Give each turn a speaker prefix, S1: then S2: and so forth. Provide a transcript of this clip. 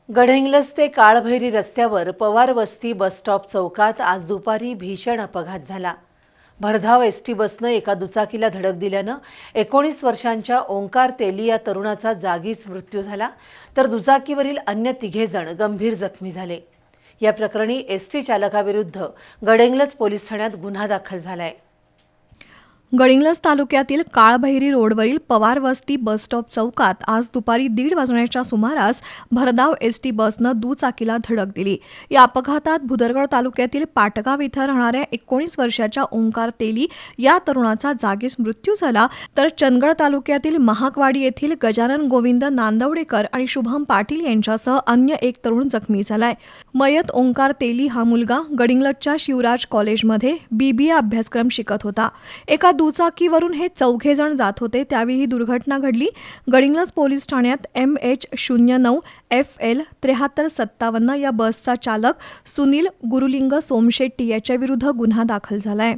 S1: गडहिंग्लज ते काळभैरी रस्त्यावर पवार वस्ती बसस्टॉप चौकात आज दुपारी भीषण अपघात झाला। भरधाव एसटी बसनं एका दुचाकीला धडक दिल्यानं 19 वर्षांच्या ओंकार तेली या तरुणाचा जागीच मृत्यू झाला, तर दुचाकीवरील अन्य 3 जण गंभीर जखमी झाले। या प्रकरणी एसटी चालकाविरुद्ध गडहिंग्लज पोलीस ठाण्यात गुन्हा दाखल झालाय।
S2: गडिंग्लज तालुक्यातील काळभैरी रोडवरील पवार वस्ती बसस्टॉप चौकात आज दुपारी 1:30 वाजण्याच्या सुमारास भरधाव एसटी बसनं दुचाकीला धडक दिली। या अपघातात भुदरगड तालुक्यातील पाटगाव इथं राहणाऱ्या 19 वर्षाच्या ओंकार तेली या तरुणाचा जागीच मृत्यू झाला, तर चंदगड तालुक्यातील महाकवाडी येथील गजानन गोविंद नांदवडेकर आणि शुभम पाटील यांच्यासह अन्य एक तरुण जखमी झालाय। मयत ओंकार तेली हा मुलगा गडिंग्लजच्या शिवराज कॉलेजमध्ये BBA अभ्यासक्रम शिकत होता। एका दुचाकीवरून हे 4 जण जात होते, त्यावेळी ही दुर्घटना घडली। गडिंग्लज पोलीस ठाण्यात MH09 FL 7357 या बसचा चालक सुनील गुरुलिंग सोमशेट्टी याच्या विरुद्ध गुन्हा दाखल झालाय।